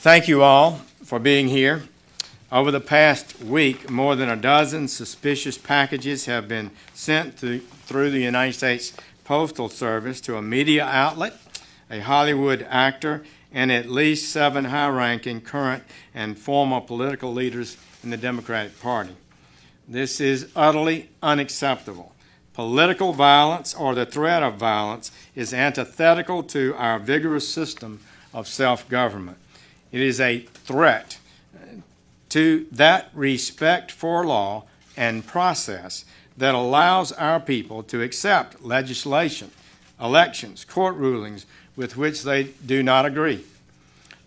Thank you all for being here. Over the past week, more than a dozen suspicious packages have been sent through the United States Postal Service to a media outlet, a Hollywood actor, and at least 7 high-ranking current and former political leaders in the Democratic Party. This is utterly unacceptable. Political violence or the threat of violence is antithetical to our vigorous system of self-government. It is a threat to that respect for law and process that allows our people to accept legislation, elections, court rulings with which they do not agree.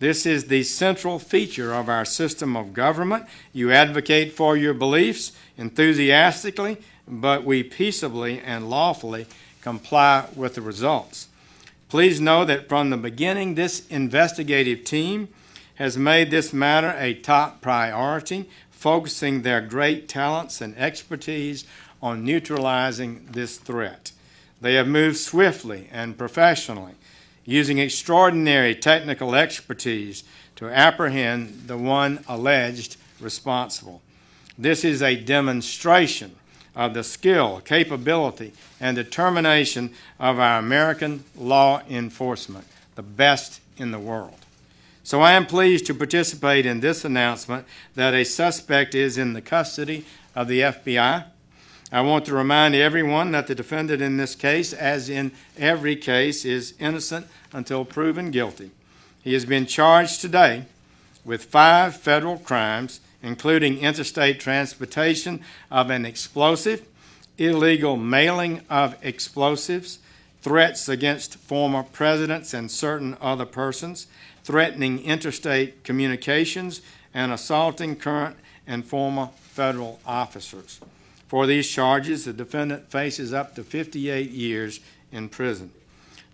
This is the central feature of our system of government. You advocate for your beliefs enthusiastically, but we peaceably and lawfully comply with the results. Please know that from the beginning, this investigative team has made this matter a top priority, focusing their great talents and expertise on neutralizing this threat. They have moved swiftly and professionally, using extraordinary technical expertise to apprehend the one alleged responsible. This is a demonstration of the skill, capability, and determination of our American law enforcement, the best in the world. So I am pleased to participate in this announcement that a suspect is in the custody of the FBI. I want to remind everyone that the defendant in this case, as in every case, is innocent until proven guilty. He has been charged today with 5 federal crimes, including interstate transportation of an explosive, illegal mailing of explosives, threats against former presidents and certain other persons, threatening interstate communications, and assaulting current and former federal officers. For these charges, the defendant faces up to 58 years in prison.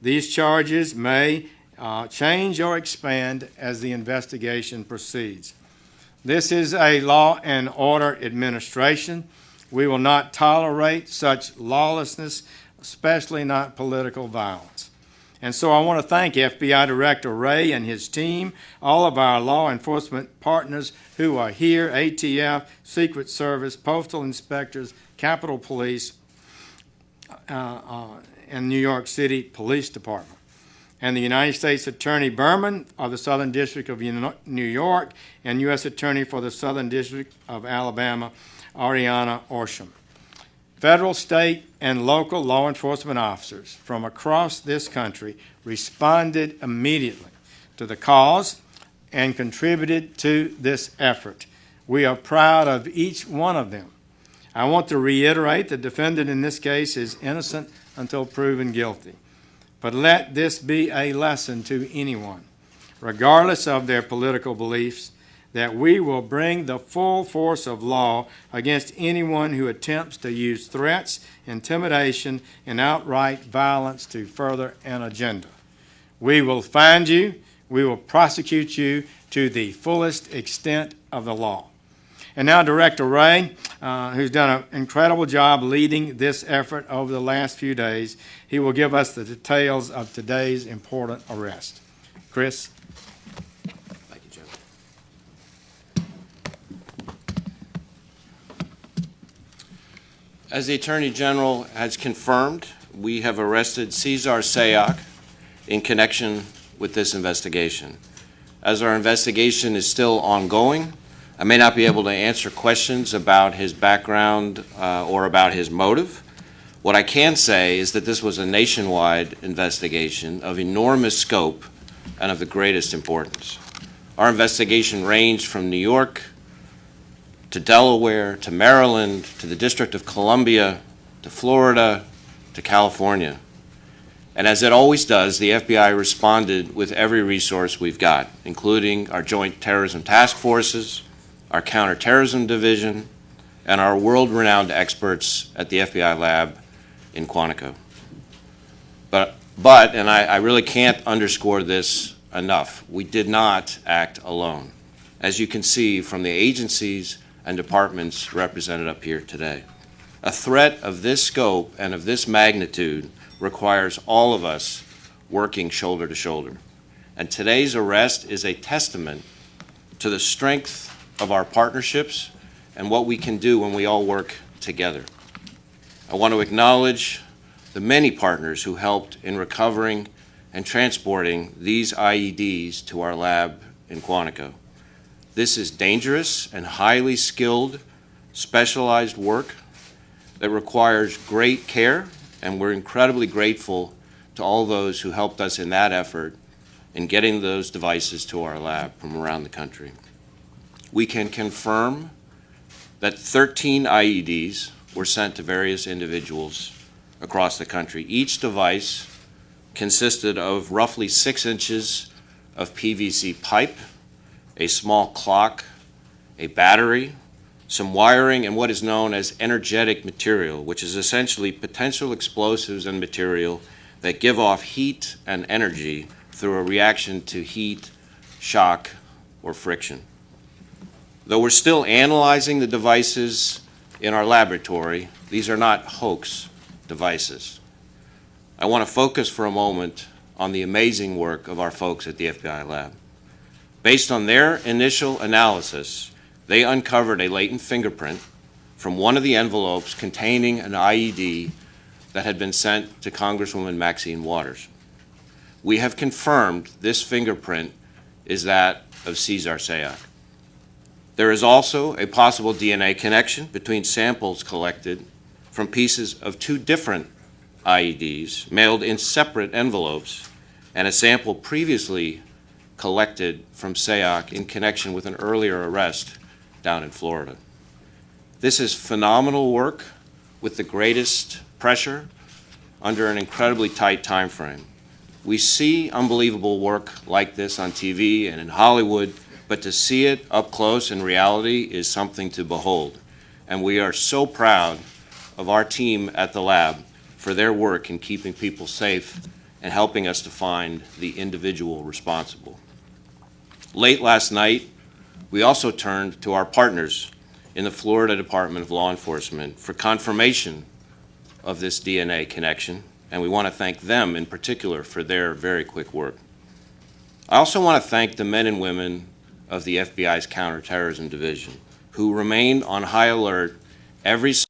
These charges may change or expand as the investigation proceeds. This is a law and order administration. We will not tolerate such lawlessness, especially not political violence. And so I want to thank FBI Director Wray and his team, all of our law enforcement partners who are here, ATF, Secret Service, postal inspectors, Capitol Police, and New York City Police Department, and the United States Attorney Berman of the Southern District of New York and U.S. Attorney for the Southern District of Alabama, Ariana Orsham. Federal, state, and local law enforcement officers from across this country responded immediately to the cause and contributed to this effort. We are proud of each one of them. I want to reiterate the defendant in this case is innocent until proven guilty. But let this be a lesson to anyone, regardless of their political beliefs, that we will bring the full force of law against anyone who attempts to use threats, intimidation, and outright violence to further an agenda. We will find you, we will prosecute you to the fullest extent of the law. And now Director Wray, who's done an incredible job leading this effort over the last few days, he will give us the details of today's important arrest. Chris? As the Attorney General has confirmed, we have arrested Cesar Sayoc in connection with this investigation. As our investigation is still ongoing, I may not be able to answer questions about his background or about his motive. What I can say is that this was a nationwide investigation of enormous scope and of the greatest importance. Our investigation ranged from New York to Delaware, to Maryland, to the District of Columbia, to Florida, to California. And as it always does, the FBI responded with every resource we've got, including our Joint Terrorism Task Forces, our Counterterrorism Division, and our world-renowned experts at the FBI lab in Quantico. But and I really can't underscore this enough, we did not act alone, as you can see from the agencies and departments represented up here today. A threat of this scope and of this magnitude requires all of us working shoulder to shoulder. And today's arrest is a testament to the strength of our partnerships and what we can do when we all work together. I want to acknowledge the many partners who helped in recovering and transporting these IEDs to our lab in Quantico. This is dangerous and highly skilled, specialized work that requires great care, and we're incredibly grateful to all those who helped us in that effort in getting those devices to our lab from around the country. We can confirm that 13 IEDs were sent to various individuals across the country. Each device consisted of roughly 6 inches of PVC pipe, a small clock, a battery, some wiring, and what is known as energetic material, which is essentially potential explosives and material that give off heat and energy through a reaction to heat, shock, or friction. Though we're still analyzing the devices in our laboratory, these are not hoax devices. I want to focus for a moment on the amazing work of our folks at the FBI lab. Based on their initial analysis, they uncovered a latent fingerprint from one of the envelopes containing an IED that had been sent to Congresswoman Maxine Waters. We have confirmed this fingerprint is that of Cesar Sayoc. There is also a possible DNA connection between samples collected from pieces of 2 different IEDs mailed in separate envelopes and a sample previously collected from Sayoc in connection with an earlier arrest down in Florida. This is phenomenal work with the greatest pressure under an incredibly tight time frame. We see unbelievable work like this on TV and in Hollywood, but to see it up close in reality is something to behold. And we are so proud of our team at the lab for their work in keeping people safe and helping us to find the individual responsible. Late last night, we also turned to our partners in the Florida Department of Law Enforcement for confirmation of this DNA connection, and we want to thank them in particular for their very quick work. I also want to thank the men and women of the FBI's Counterterrorism Division, who remain on high alert every day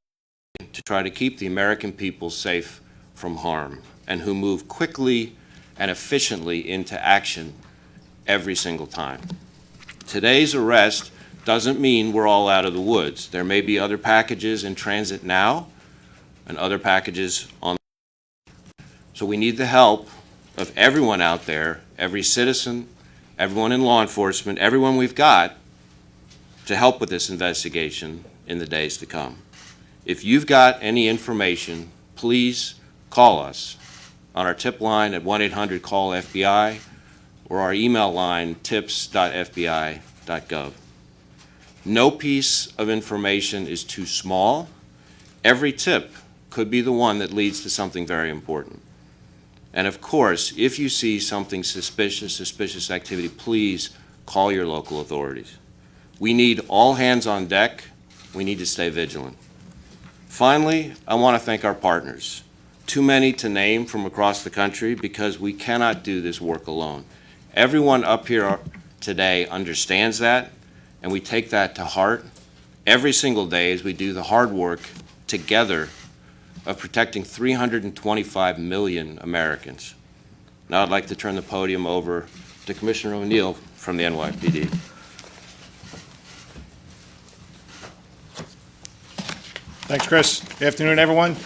to try to keep the American people safe from harm, and who move quickly and efficiently into action every single time. Today's arrest doesn't mean we're all out of the woods. There may be other packages in transit now and other packages on the way. So we need the help of everyone out there, every citizen, everyone in law enforcement, everyone we've got to help with this investigation in the days to come. If you've got any information, please call us on our tip line at 1-800-CALL-FBI or our email line tips.fbi.gov. No piece of information is too small. Every tip could be the one that leads to something very important. And of course, if you see something suspicious activity, please call your local authorities. We need all hands on deck. We need to stay vigilant. Finally, I want to thank our partners. Too many to name from across the country because we cannot do this work alone. Everyone up here today understands that, and we take that to heart every single day as we do the hard work together of protecting 325 million Americans. Now I'd like to turn the podium over to Commissioner O'Neill from the NYPD. Thanks, Chris. Good afternoon, everyone. On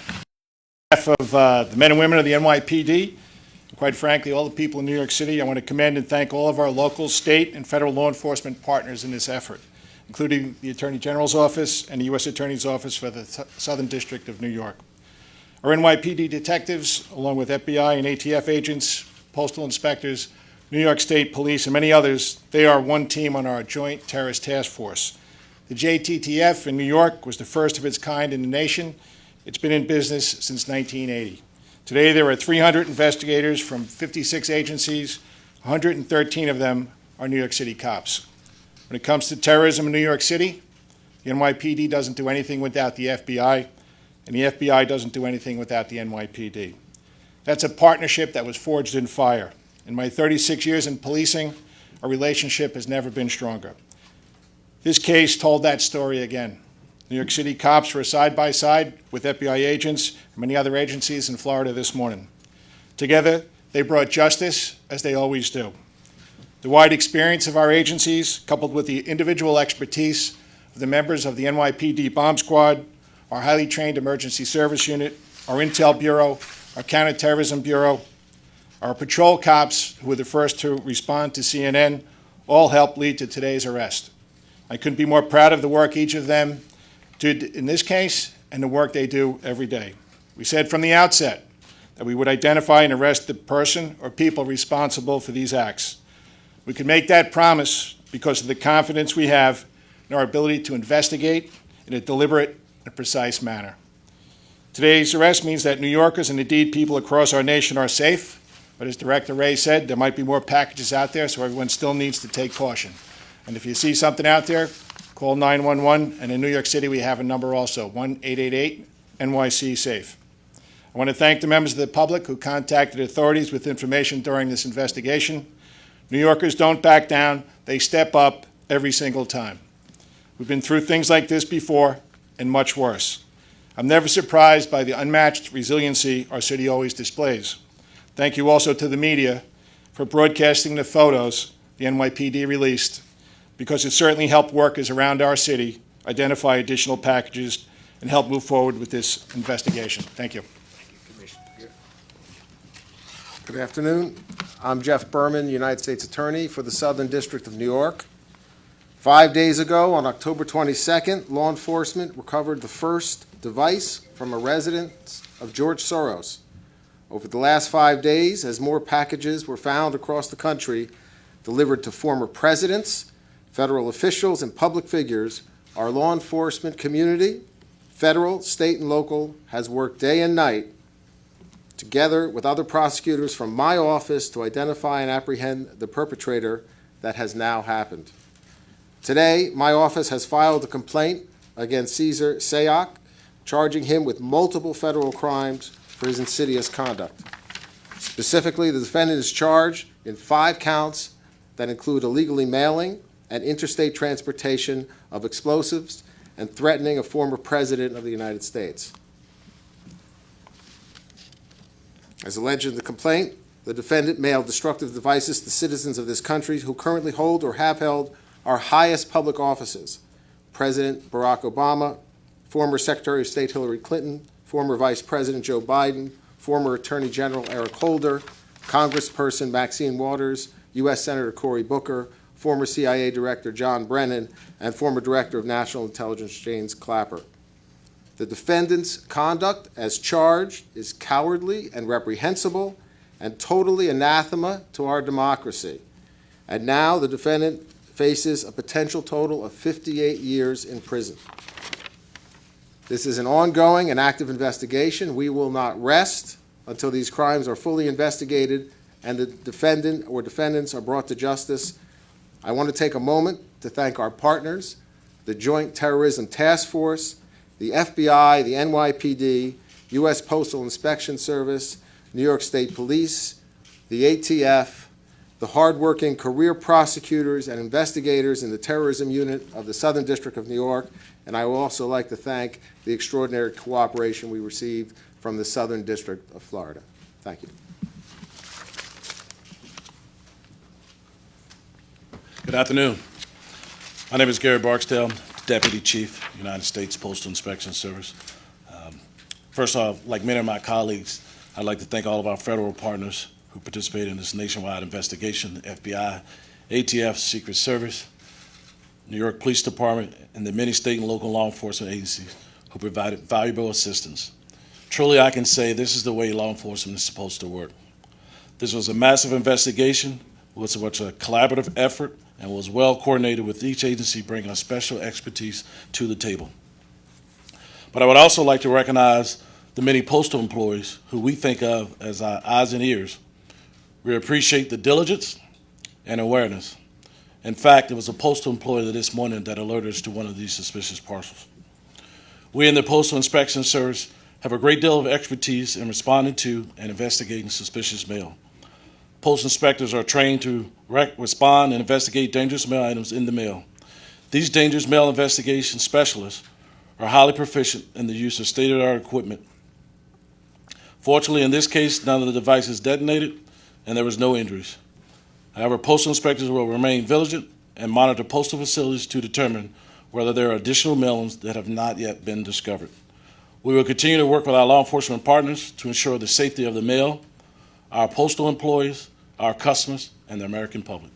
behalf of the men and women of the NYPD, and quite frankly, all the people in New York City, I want to commend and thank all of our local, state, and federal law enforcement partners in this effort, including the Attorney General's Office and the U.S. Attorney's Office for the Southern District of New York. Our NYPD detectives, along with FBI and ATF agents, postal inspectors, New York State Police, and many others, they are one team on our Joint Terrorist Task Force. The JTTF in New York was the first of its kind in the nation. It's been in business since 1980. Today, there are 300 investigators from 56 agencies. 113 of them are New York City cops. When it comes to terrorism in New York City, the NYPD doesn't do anything without the FBI, and the FBI doesn't do anything without the NYPD. That's a partnership that was forged in fire. In my 36 years in policing, our relationship has never been stronger. This case told that story again. New York City cops were side by side with FBI agents and many other agencies in Florida this morning. Together, they brought justice, as they always do. The wide experience of our agencies, coupled with the individual expertise of the members of the NYPD Bomb Squad, our highly trained Emergency Service Unit, our Intel Bureau, our Counterterrorism Bureau, our patrol cops, who were the first to respond to CNN, all helped lead to today's arrest. I couldn't be more proud of the work each of them did in this case and the work they do every day. We said from the outset that we would identify and arrest the person or people responsible for these acts. We can make that promise because of the confidence we have in our ability to investigate in a deliberate and precise manner. Today's arrest means that New Yorkers and indeed people across our nation are safe, but as Director Wray said, there might be more packages out there, so everyone still needs to take caution. And if you see something out there, call 911, and in New York City we have a number also, 1-888-NYC-SAFE. I want to thank the members of the public who contacted authorities with information during this investigation. New Yorkers don't back down, they step up every single time. We've been through things like this before, and much worse. I'm never surprised by the unmatched resiliency our city always displays. Thank you also to the media for broadcasting the photos the NYPD released, because it certainly helped workers around our city identify additional packages and help move forward with this investigation. Thank you. Good afternoon. I'm Jeff Berman, United States Attorney for the Southern District of New York. 5 days ago, on October 22nd, law enforcement recovered the first device from a residence of George Soros. Over the last 5 days, as more packages were found across the country delivered to former presidents, federal officials, and public figures, our law enforcement community, federal, state, and local, has worked day and night together with other prosecutors from my office to identify and apprehend the perpetrator that has now happened. Today, my office has filed a complaint against Cesar Sayoc, charging him with multiple federal crimes for his insidious conduct. Specifically, the defendant is charged in 5 counts that include illegally mailing and interstate transportation of explosives and threatening a former president of the United States. As alleged in the complaint, the defendant mailed destructive devices to citizens of this country who currently hold or have held our highest public offices: President Barack Obama, former Secretary of State Hillary Clinton, former Vice President Joe Biden, former Attorney General Eric Holder, Congressperson Maxine Waters, U.S. Senator Cory Booker, former CIA Director John Brennan, and former Director of National Intelligence James Clapper. The defendant's conduct as charged is cowardly and reprehensible and totally anathema to our democracy. And now the defendant faces a potential total of 58 years in prison. This is an ongoing and active investigation. We will not rest until these crimes are fully investigated and the defendant or defendants are brought to justice. I want to take a moment to thank our partners, the Joint Terrorism Task Force, the FBI, the NYPD, U.S. Postal Inspection Service, New York State Police, the ATF, the hardworking career prosecutors and investigators in the terrorism unit of the Southern District of New York, and I would also like to thank the extraordinary cooperation we received from the Southern District of Florida. Thank you. Good afternoon. My name is Gary Barksdale, Deputy Chief, United States Postal Inspection Service. First off, like many of my colleagues, I'd like to thank all of our federal partners who participated in this nationwide investigation: the FBI, ATF, Secret Service, New York Police Department, and the many state and local law enforcement agencies who provided valuable assistance. Truly, I can say this is the way law enforcement is supposed to work. This was a massive investigation, was a collaborative effort, and was well coordinated with each agency bringing a special expertise to the table. But I would also like to recognize the many postal employees who we think of as our eyes and ears. We appreciate the diligence and awareness. In fact, it was a postal employee this morning that alerted us to one of these suspicious parcels. We in the Postal Inspection Service have a great deal of expertise in responding to and investigating suspicious mail. Postal inspectors are trained to respond and investigate dangerous mail items in the mail. These dangerous mail investigation specialists are highly proficient in the use of state-of-the-art equipment. Fortunately, in this case, none of the devices detonated, and there was no injuries. However, postal inspectors will remain vigilant and monitor postal facilities to determine whether there are additional mailings that have not yet been discovered. We will continue to work with our law enforcement partners to ensure the safety of the mail, our postal employees, our customers, and the American public.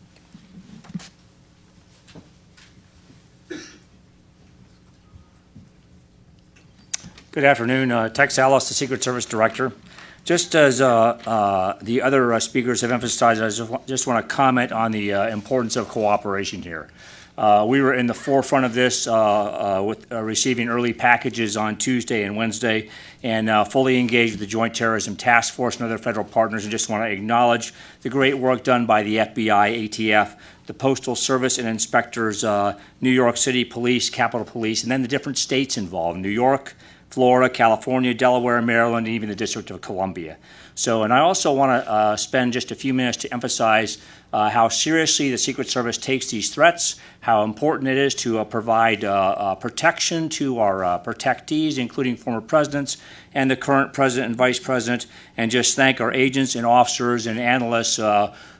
Good afternoon. Tex Ellis, the Secret Service Director. Just as the other speakers have emphasized, I just want to comment on the importance of cooperation here. We were in the forefront of this with receiving early packages on Tuesday and Wednesday, and fully engaged with the Joint Terrorism Task Force and other federal partners, and just want to acknowledge the great work done by the FBI, ATF, the Postal Service and inspectors, New York City Police, Capitol Police, and then the different states involved, New York, Florida, California, Delaware, Maryland, and even the District of Columbia. So, and I also want to spend just a few minutes to emphasize how seriously the Secret Service takes these threats, how important it is to provide protection to our protectees, including former presidents and the current president and vice president, and just thank our agents and officers and analysts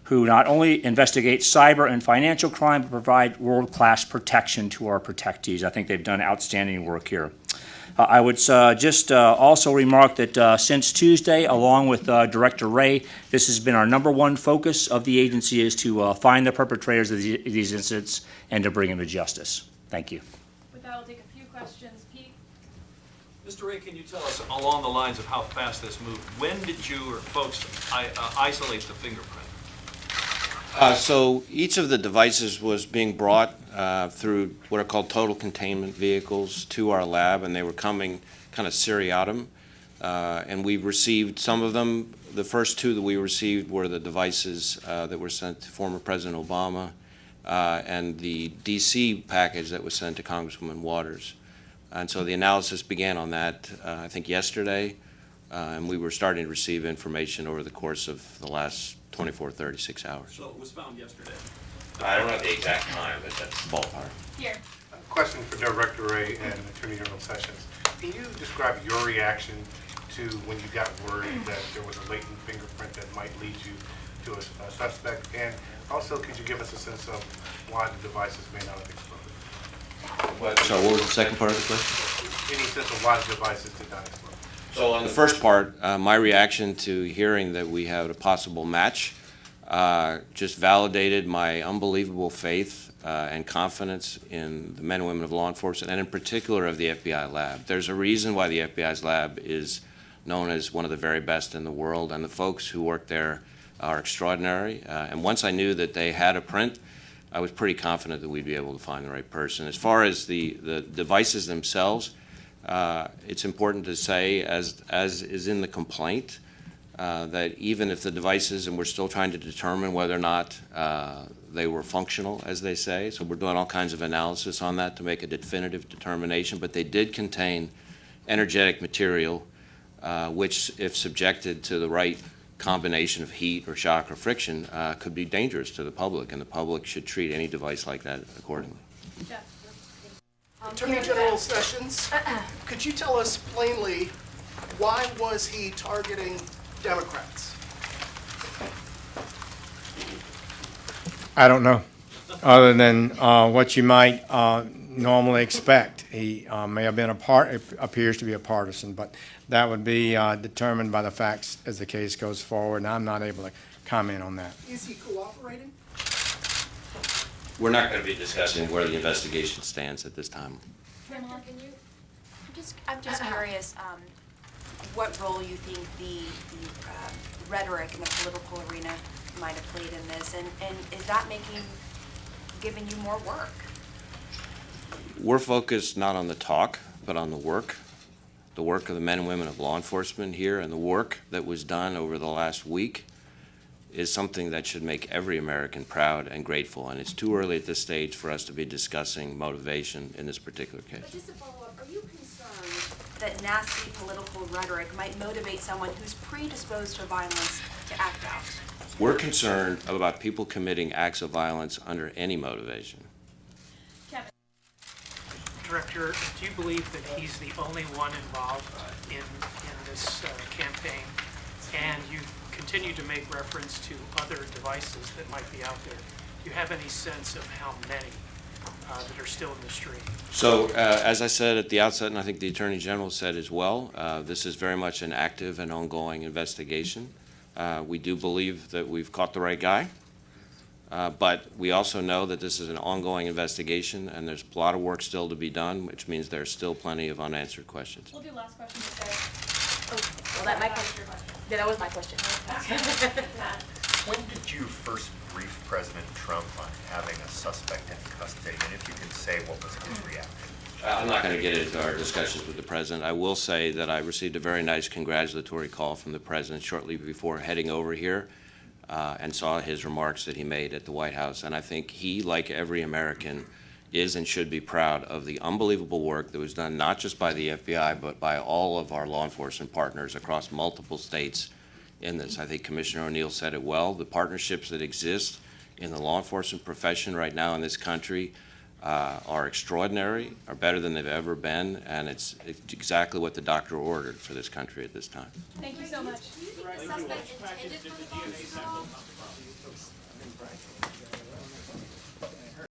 who not only investigate cyber and financial crime, but provide world-class protection to our protectees. I think they've done outstanding work here. I would just also remark that since Tuesday, along with Director Wray, this has been our #1 focus of the agency, is to find the perpetrators of these incidents and to bring them to justice. Thank you. With that, I'll take a few questions. Pete? Mr. Wray, can you tell us along the lines of how fast this moved, when did you or folks isolate the fingerprint? So each of the devices was being brought through what are called total containment vehicles to our lab, and they were coming kind of seriatim. And we received some of them. The first two that we received were the devices that were sent to former President Obama and the D.C. package that was sent to Congresswoman Waters. And so the analysis began on that, I think, yesterday, and we were starting to receive information over the course of the last 24, 36 hours. So it was found yesterday. I don't have the exact time, but that's the ballpark. Here. A question for Director Wray and Attorney General Sessions. Can you describe your reaction to when you got word that there was a latent fingerprint that might lead you to a suspect? And also, could you give us a sense of why the devices may not have exploded? So what was the second part of the question? Any sense of why the devices did not explode? So on the first part, my reaction to hearing that we had a possible match just validated my unbelievable faith and confidence in the men and women of law enforcement, and in particular of the FBI lab. There's a reason why the FBI's lab is known as one of the very best in the world, and the folks who work there are extraordinary. And once I knew that they had a print, I was pretty confident that we'd be able to find the right person. As far as the devices themselves, it's important to say, as is in the complaint, that even if the devices, and we're still trying to determine whether or not they were functional, as they say, so we're doing all kinds of analysis on that to make a definitive determination, but they did contain energetic material, which, if subjected to the right combination of heat or shock or friction, could be dangerous to the public, and the public should treat any device like that accordingly. Jeff. Attorney General Sessions, could you tell us plainly, why was he targeting Democrats? I don't know, other than what you might normally expect. He may have been appears to be a partisan, but that would be determined by the facts as the case goes forward, and I'm not able to comment on that. Is he cooperating? We're not going to be discussing where the investigation stands at this time. Pamela, can you? I'm just curious what role you think the rhetoric in the political arena might have played in this, and is that giving you more work? We're focused not on the talk, but on the work of the men and women of law enforcement here, and the work that was done over the last week is something that should make every American proud and grateful, and it's too early at this stage for us to be discussing motivation in this particular case. But just to follow up, are you concerned that nasty political rhetoric might motivate someone who's predisposed to violence to act out? We're concerned about people committing acts of violence under any motivation. Kevin? Director, do you believe that he's the only one involved in this campaign? And you continue to make reference to other devices that might be out there. Do you have any sense of how many that are still in the stream? So, as I said at the outset, and I think the Attorney General said as well, this is very much an active and ongoing investigation. We do believe that we've caught the right guy, but we also know that this is an ongoing investigation, and there's a lot of work still to be done, which means there's still plenty of unanswered questions. We'll do last question to Sarah. Well, that my question. Yeah, that was my question. When did you first brief President Trump on having a suspect in custody? And if you can say, what was his reaction? I'm not going to get into our discussions with the President. I will say that I received a very nice congratulatory call from the President shortly before heading over here and saw his remarks that he made at the White House. And I think he, like every American, is and should be proud of the unbelievable work that was done not just by the FBI, but by all of our law enforcement partners across multiple states in this. I think Commissioner O'Neill said it well. The partnerships that exist in the law enforcement profession right now in this country are extraordinary, are better than they've ever been, and it's exactly what the doctor ordered for this country at this time. Thank you so much. Do you think the suspect intended for the bomb to go off?